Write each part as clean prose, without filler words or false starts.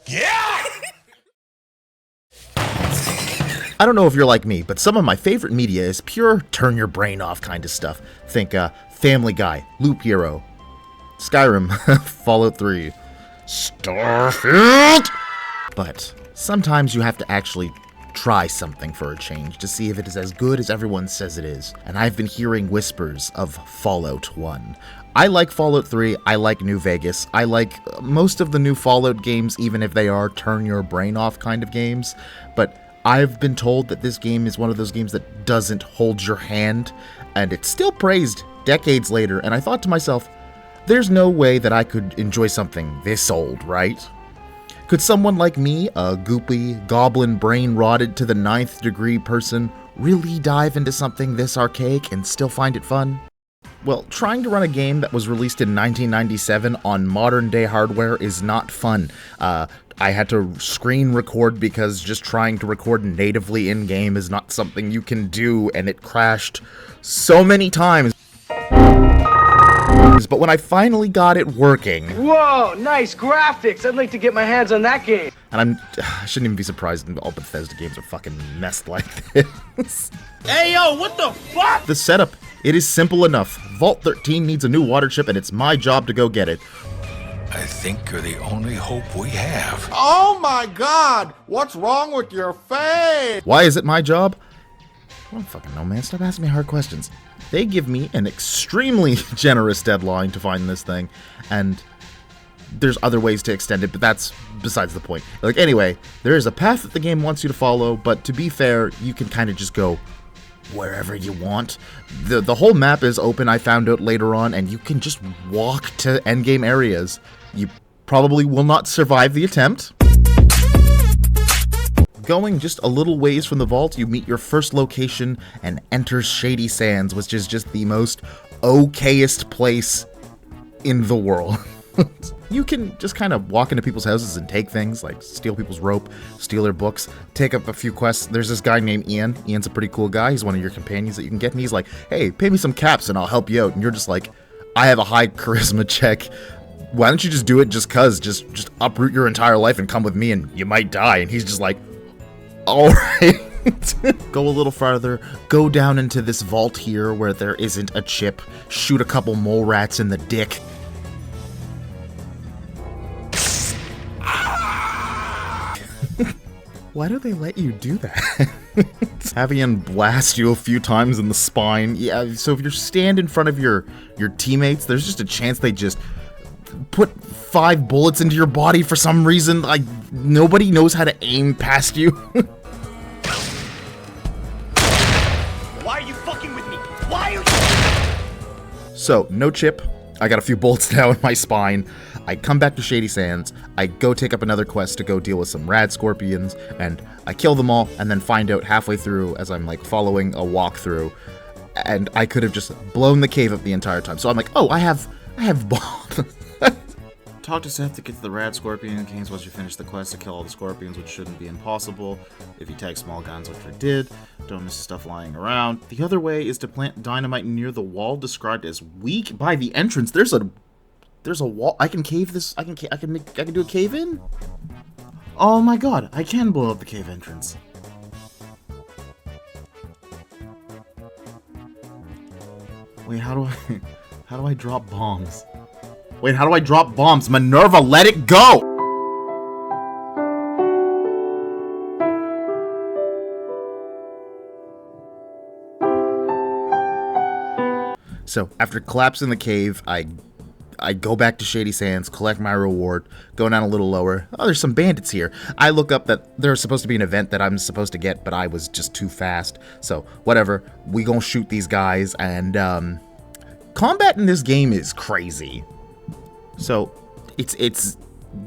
Yeah! I don't know if you're like me, but some of my favorite media is pure turn your brain off kind of stuff. Think Family Guy, Loop Hero, Skyrim, Fallout 3, Starfield! But sometimes you have to actually try something for a change to see if it is as good as everyone says it is. And I've been hearing whispers of Fallout 1. I like Fallout 3, I like New Vegas, I like most of the new Fallout games, even if they are turn your brain off kind of games, but I've been told that this game is one of those games that doesn't hold your hand, and it's still praised decades later, and I thought to myself, there's no way that I could enjoy something this old, right? Could someone like me, a goopy, goblin brain-rotted to the 9th degree person, really dive into something this archaic and still find it fun? Well, trying to run a game that was released in 1997 on modern-day hardware is not fun. I had to screen record because just trying to record natively in-game is not something you can do, and it crashed so many times. But when I finally got it working... Whoa, nice graphics! I'd like to get my hands on that game. And I shouldn't even be surprised all Bethesda games are fucking messed like this. Hey, yo, what the fuck? The setup, it is simple enough. Vault 13 needs a new water chip, and it's my job to go get it. I think you're the only hope we have. Oh my god! What's wrong with your face? Why is it my job? I don't fucking know, man. Stop asking me hard questions. They give me an extremely generous deadline to find this thing, and there's other ways to extend it, but that's besides the point. Like, anyway, there is a path that the game wants you to follow, but to be fair, you can kind of just go wherever you want. The whole map is open, I found out later on, and you can just walk to endgame areas. You probably will not survive the attempt. Going just a little ways from the vault, you meet your first location and enter Shady Sands, which is just the most okayest place in the world. You can just kind of walk into people's houses and take things, like steal people's rope, steal their books, take up a few quests. There's this guy named Ian. Ian's a pretty cool guy. He's one of your companions that you can get, and he's like, hey, pay me some caps and I'll help you out. And you're just like, I have a high charisma check. Why don't you just do it just cuz? Just uproot your entire life and come with me and you might die. And he's just like, alright. Go a little farther, go down into this vault here where there isn't a chip, shoot a couple mole rats in the dick. Why do they let you do that? Having blast you a few times in the spine. Yeah, so if you stand in front of your teammates, there's just a chance they just put 5 bullets into your body for some reason. Like, nobody knows how to aim past you. Why are you fucking with me? Why are you... So, no chip. I got a few bullets now in my spine. I come back to Shady Sands, I go take up another quest to go deal with some rad scorpions, and I kill them all, and then find out halfway through, as I'm like following a walkthrough, and I could have just blown the cave up the entire time. So I'm like, oh, I have bombs. Talk to Seth to get to the rad scorpion kings once you finish the quest to kill all the scorpions, which shouldn't be impossible if you tag small guns, which I did. Don't miss stuff lying around. The other way is to plant dynamite near the wall described as weak by the entrance. There's a wall. I can cave this. I can do a cave in. Oh my god! I can blow up the cave entrance. Wait, how do I drop bombs? Wait, how do I drop bombs? Minerva, let it go! So, after collapsing the cave, I go back to Shady Sands, collect my reward, go down a little lower. Oh, there's some bandits here. I look up that there's supposed to be an event that I'm supposed to get, but I was just too fast. So, whatever. We gonna shoot these guys, and, combat in this game is crazy. So, it's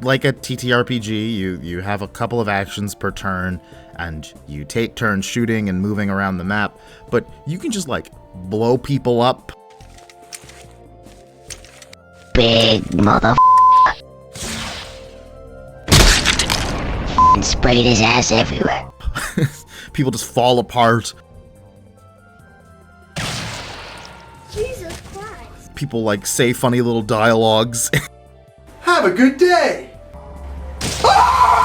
like a TTRPG. You have a couple of actions per turn, and you take turns shooting and moving around the map, but you can just, like, blow people up. Big mother and sprayed his ass everywhere. People just fall apart. Jesus Christ. People, like, say funny little dialogues. Have a good day! Ah!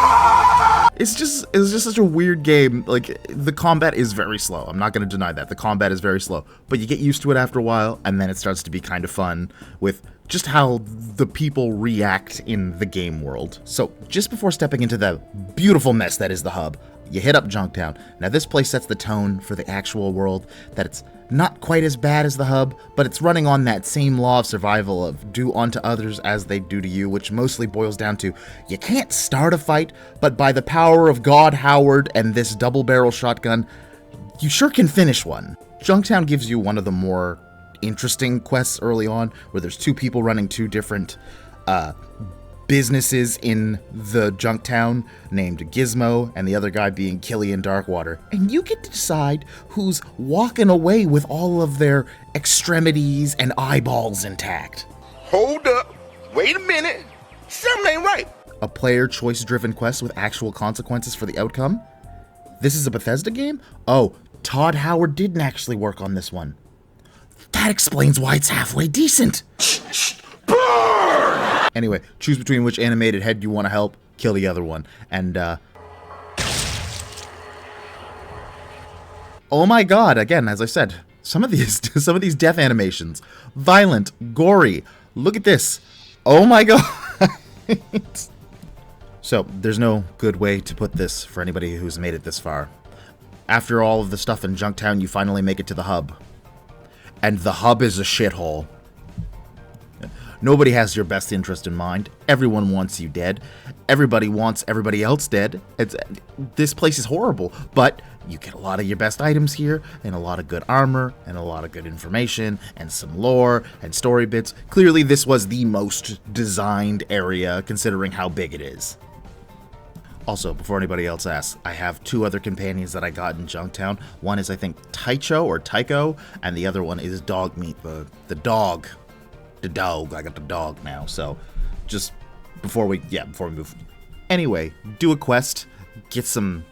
It's just such a weird game. Like, the combat is very slow. I'm not going to deny that. The combat is very slow. But you get used to it after a while, and then it starts to be kind of fun with just how the people react in the game world. So, just before stepping into the beautiful mess that is the hub, you hit up Junktown. Now, this place sets the tone for the actual world, that it's not quite as bad as the hub, but it's running on that same law of survival of do unto others as they do to you, which mostly boils down to you can't start a fight, but by the power of God Howard and this double-barrel shotgun, you sure can finish one. Junktown gives you one of the more interesting quests early on, where there's two people running two different businesses in the Junktown, named Gizmo and the other guy being Killian Darkwater, and you get to decide who's walking away with all of their extremities and eyeballs intact. Hold up. Wait a minute. Something ain't right. A player choice driven quest with actual consequences for the outcome. This is a Bethesda game? Oh, Todd Howard didn't actually work on this one. That explains why it's halfway decent. Anyway, choose between which animated head you want to help, kill the other one, and, oh my god, again, as I said, some of these death animations, violent, gory, look at this, oh my god. So, there's no good way to put this for anybody who's made it this far. After all of the stuff in Junktown, you finally make it to the hub. And the hub is a shithole. Nobody has your best interest in mind. Everyone wants you dead. Everybody wants everybody else dead. This place is horrible, but you get a lot of your best items here, and a lot of good armor, and a lot of good information, and some lore, and story bits. Clearly, this was the most designed area, considering how big it is. Also, before anybody else asks, I have two other companions that I got in Junktown. One is, I think, Tycho, and the other one is Dogmeat, the dog. The dog. I got the dog now, so just before we move. Anyway, do a quest, get some,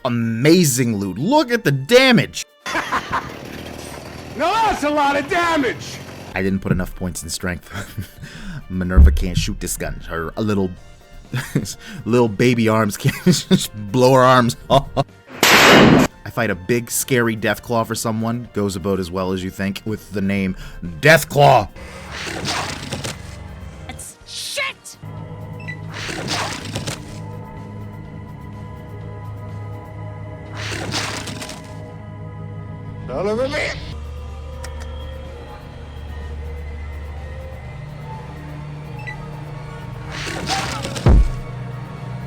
amazing loot. Look at the damage. Now that's a lot of damage! I didn't put enough points in strength. Minerva can't shoot this gun. Her little baby arms can't just blow her arms off. I fight a big, scary Deathclaw for someone. Goes about as well as you think with the name Deathclaw. It's shit! Son of a bitch.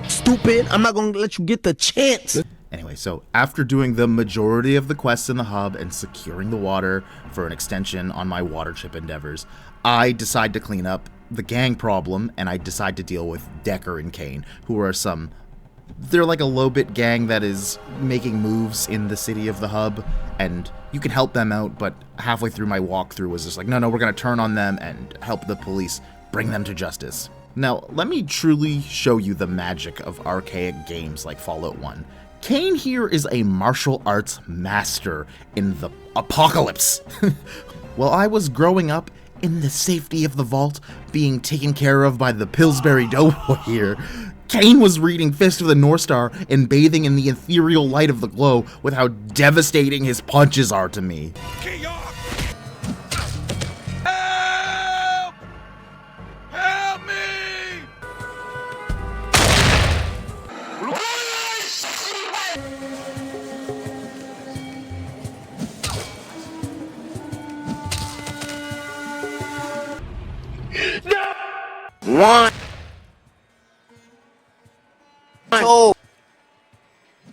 Stupid, I'm not gonna let you get the chance. Anyway, so after doing the majority of the quests in the hub and securing the water for an extension on my water chip endeavors, I decide to clean up the gang problem, and I decide to deal with Decker and Kane, who are they're like a low-bit gang that is making moves in the city of the hub, and you can help them out, but halfway through my walkthrough was just like, no, we're gonna turn on them and help the police bring them to justice. Now, let me truly show you the magic of archaic games like Fallout 1. Kane here is a martial arts master in the apocalypse. While I was growing up in the safety of the vault, being taken care of by the Pillsbury Doughboy here, Kane was reading Fist of the North Star and bathing in the ethereal light of the glow with how devastating his punches are to me. Help! Help me! One, two,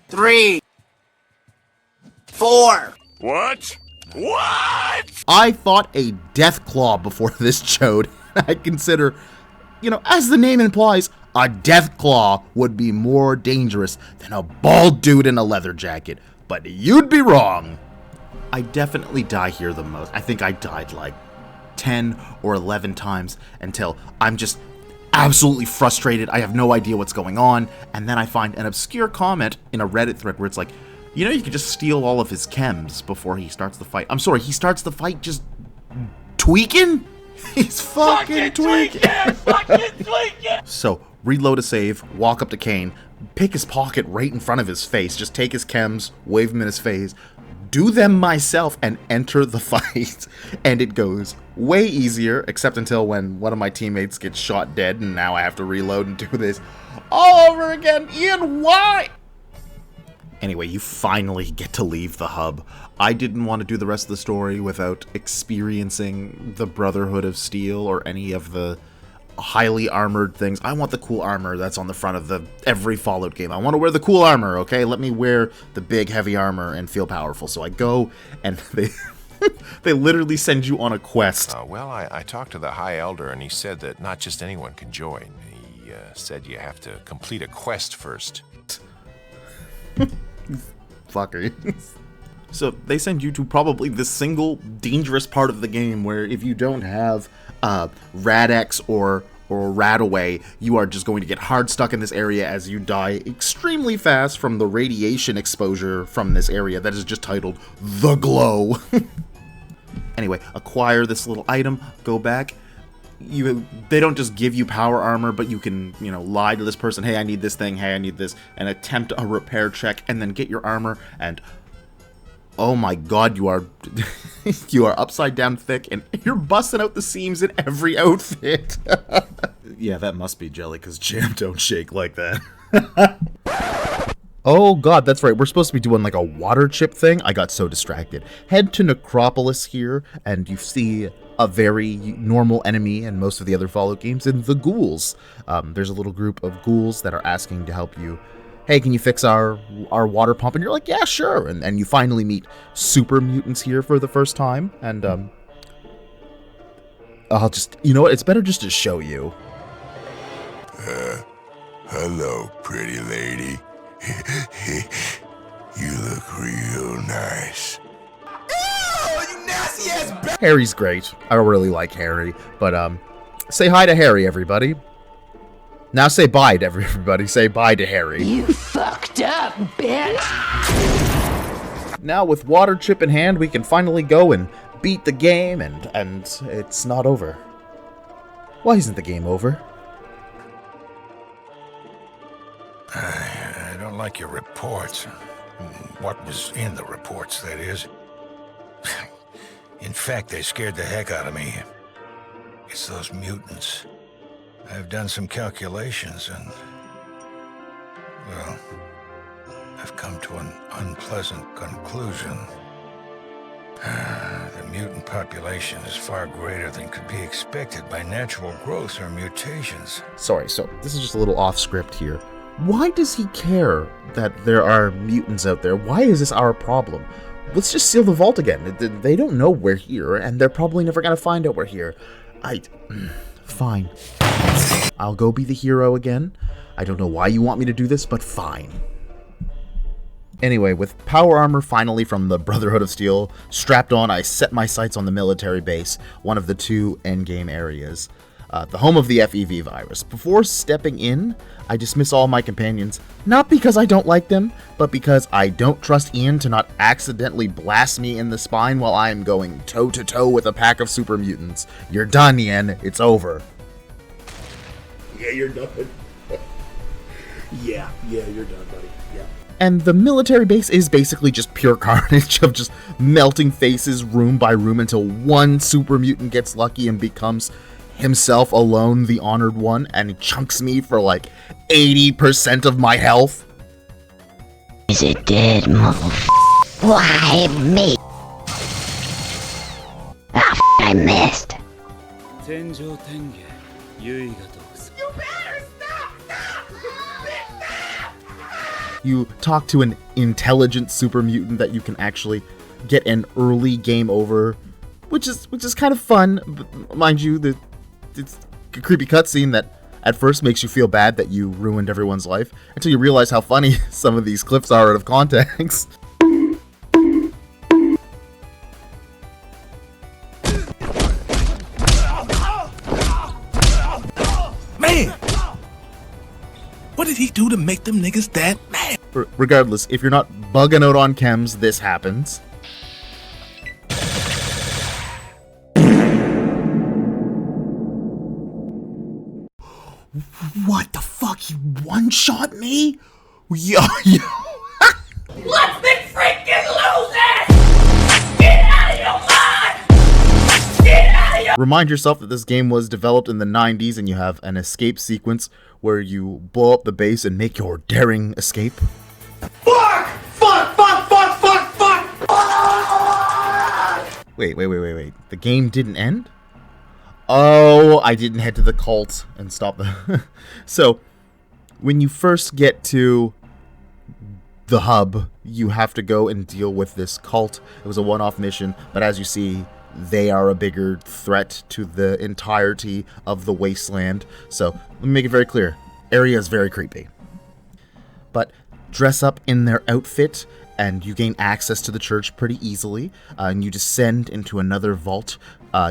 three, four. What? What? I fought a Deathclaw before this chode. I consider, as the name implies, a Deathclaw would be more dangerous than a bald dude in a leather jacket. But you'd be wrong. I definitely die here the most. I think I died like 10 or 11 times until I'm just absolutely frustrated. I have no idea what's going on. And then I find an obscure comment in a Reddit thread where it's like, you can just steal all of his chems before he starts the fight. I'm sorry, he starts the fight just tweaking? He's fucking tweaking. Fucking tweaking! So, reload a save, walk up to Kane, pick his pocket right in front of his face, just take his chems, wave them in his face, do them myself, and enter the fight. And it goes way easier, except until when one of my teammates gets shot dead, and now I have to reload and do this all over again. Ian, why? Anyway, you finally get to leave the hub. I didn't want to do the rest of the story without experiencing the Brotherhood of Steel or any of the highly armored things. I want the cool armor that's on the front of every Fallout game. I want to wear the cool armor, okay? Let me wear the big heavy armor and feel powerful. So I go, and they literally send you on a quest. Well, I talked to the High Elder, and he said that not just anyone can join. He said you have to complete a quest first. Fucker. So they send you to probably the single dangerous part of the game where if you don't have Rad-X or Radaway, you are just going to get hard stuck in this area as you die extremely fast from the radiation exposure from this area that is just titled The Glow. Anyway, acquire this little item, go back. They don't just give you power armor, but you can, lie to this person, hey, I need this thing, hey, I need this, and attempt a repair check, and then get your armor, and oh my god, you are you are upside down thick, and you're busting out the seams in every outfit. Yeah, that must be jelly, because jam don't shake like that. Oh god, that's right, we're supposed to be doing like a water chip thing. I got so distracted. Head to Necropolis here, and you see a very normal enemy in most of the other Fallout games, in the ghouls. There's a little group of ghouls that are asking to help you. Hey, can you fix our water pump? And you're like, yeah, sure. And you finally meet super mutants here for the first time. And I'll just, you know what? It's better just to show you. Hello, pretty lady. You look real nice. Harry's great. I really like Harry. But say hi to Harry, everybody. Now say bye to everybody. Say bye to Harry. You fucked up, bitch. Now with water chip in hand, we can finally go and beat the game, and it's not over. Why isn't the game over? I don't like your reports. What was in the reports, that is. In fact, they scared the heck out of me. It's those mutants. I've done some calculations and, well, I've come to an unpleasant conclusion. The mutant population is far greater than could be expected by natural growth or mutations. Sorry, so this is just a little off script here. Why does he care that there are mutants out there? Why is this our problem? Let's just seal the vault again. They don't know we're here, and they're probably never gonna find out we're here. Fine. I'll go be the hero again. I don't know why you want me to do this, but fine. Anyway, with power armor finally from the Brotherhood of Steel strapped on, I set my sights on the military base, one of the two endgame areas, the home of the FEV virus. Before stepping in, I dismiss all my companions, not because I don't like them, but because I don't trust Ian to not accidentally blast me in the spine while I am going toe-to-toe with a pack of super mutants. You're done, Ian. It's over. Yeah, you're done. Yeah, you're done, buddy. Yeah. And the military base is basically just pure carnage of just melting faces room by room until one super mutant gets lucky and becomes himself alone the honored one and chunks me for like 80% of my health. Is it dead, motherfucker? Why me? I missed. You talk to an intelligent super mutant that you can actually get an early game over, which is kind of fun. But mind you, it's a creepy cutscene that at first makes you feel bad that you ruined everyone's life until you realize how funny some of these clips are out of context. Man! What did he do to make them niggas that mad? Regardless, if you're not bugging out on chems, this happens. What the fuck? He one-shot me? Yo. Let me freaking lose it! Get out of your mind! Get out of your... Remind yourself that this game was developed in the 90s and you have an escape sequence where you blow up the base and make your daring escape. Fuck! Fuck! Fuck! Fuck! Fuck! Fuck! Wait. The game didn't end? Oh, I didn't head to the cult and stop the... So, when you first get to the hub, you have to go and deal with this cult. It was a one-off mission, but as you see, they are a bigger threat to the entirety of the wasteland. So, let me make it very clear. Area is very creepy. But dress up in their outfit, and you gain access to the church pretty easily, and you descend into another vault.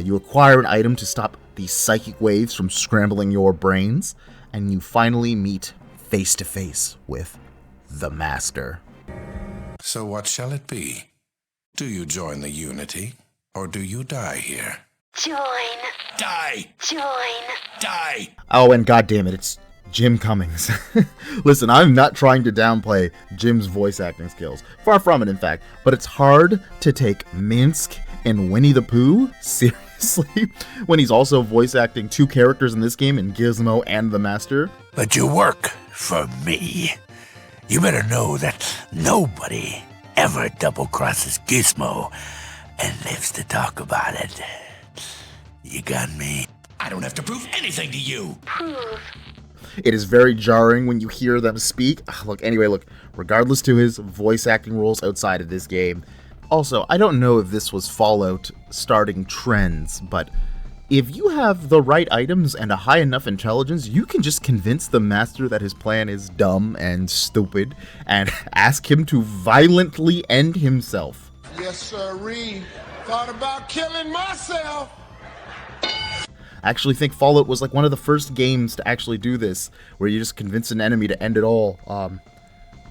You acquire an item to stop the psychic waves from scrambling your brains, and you finally meet face-to-face with the Master. So what shall it be? Do you join the Unity, or do you die here? Join. Die! Join. Die! Oh, and goddammit, it's Jim Cummings. Listen, I'm not trying to downplay Jim's voice acting skills. Far from it, in fact. But it's hard to take Minsk and Winnie the Pooh seriously when he's also voice acting two characters in this game, in Gizmo and the Master. But you work for me. You better know that nobody ever double-crosses Gizmo and lives to talk about it. You got me? I don't have to prove anything to you! It is very jarring when you hear them speak. Look, regardless to his voice acting roles outside of this game. Also, I don't know if this was Fallout starting trends, but if you have the right items and a high enough intelligence, you can just convince the Master that his plan is dumb and stupid and ask him to violently end himself. Yes, sirree. Thought about killing myself. I actually think Fallout was like one of the first games to actually do this, where you just convince an enemy to end it all.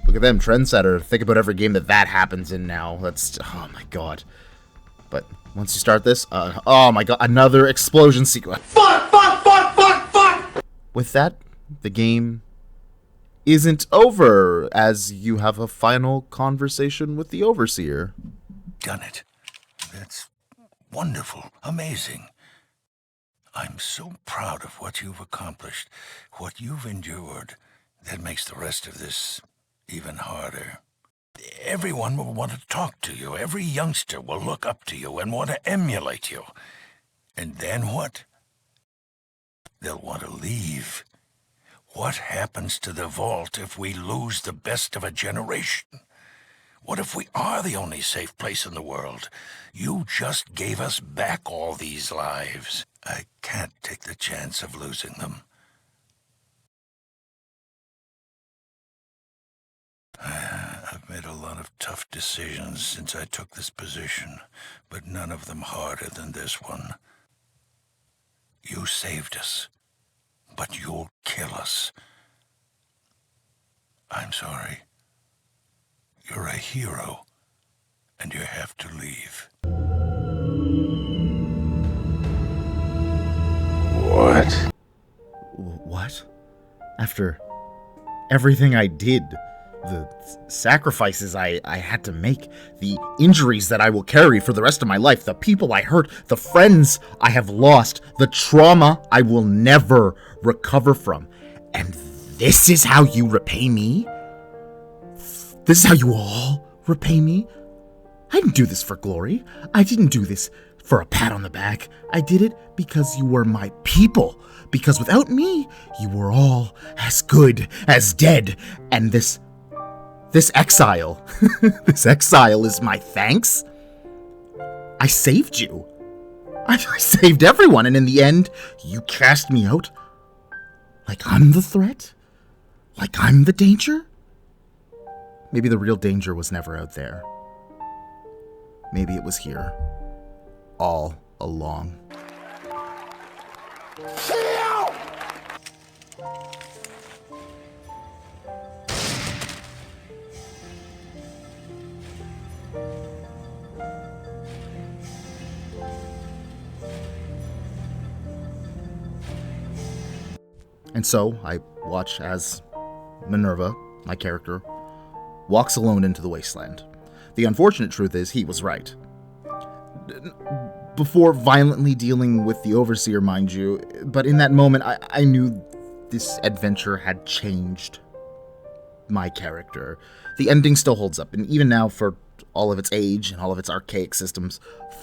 Look at them, trendsetter. Think about every game that happens in now. That's, oh my god. But once you start this, oh my god, another explosion sequence. Fuck! Fuck! Fuck! Fuck! Fuck! With that, the game isn't over, as you have a final conversation with the Overseer. Done it. That's wonderful. Amazing. I'm so proud of what you've accomplished, what you've endured. That makes the rest of this even harder. Everyone will want to talk to you. Every youngster will look up to you and want to emulate you. And then what? They'll want to leave. What happens to the vault if we lose the best of a generation? What if we are the only safe place in the world? You just gave us back all these lives. I can't take the chance of losing them. I've made a lot of tough decisions since I took this position, but none of them harder than this one. You saved us, but you'll kill us. I'm sorry. You're a hero, and you have to leave. What? What? After everything I did, the sacrifices I had to make, the injuries that I will carry for the rest of my life, the people I hurt, the friends I have lost, the trauma I will never recover from. And this is how you repay me? This is how you all repay me? I didn't do this for glory. I didn't do this for a pat on the back. I did it because you were my people. Because without me, you were all as good as dead. And this exile, this exile is my thanks. I saved you. I saved everyone, and in the end, you cast me out like I'm the threat? Like I'm the danger? Maybe the real danger was never out there. Maybe it was here, all along. And so I watch as Minerva, my character, walks alone into the wasteland. The unfortunate truth is he was right. Before violently dealing with the Overseer, mind you, but in that moment I knew this adventure had changed my character. The ending still holds up, and even now, for all of its age and all of its archaic systems,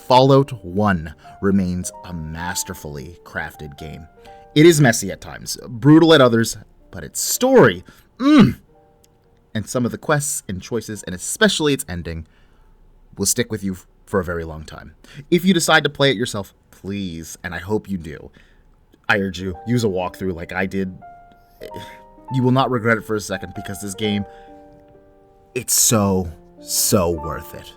Fallout 1 remains a masterfully crafted game. It is messy at times, brutal at others, but its story, and some of the quests and choices, and especially its ending, will stick with you for a very long time. If you decide to play it yourself, please, and I hope you do, I urge you, use a walkthrough like I did. You will not regret it for a second, because this game, it's so worth it.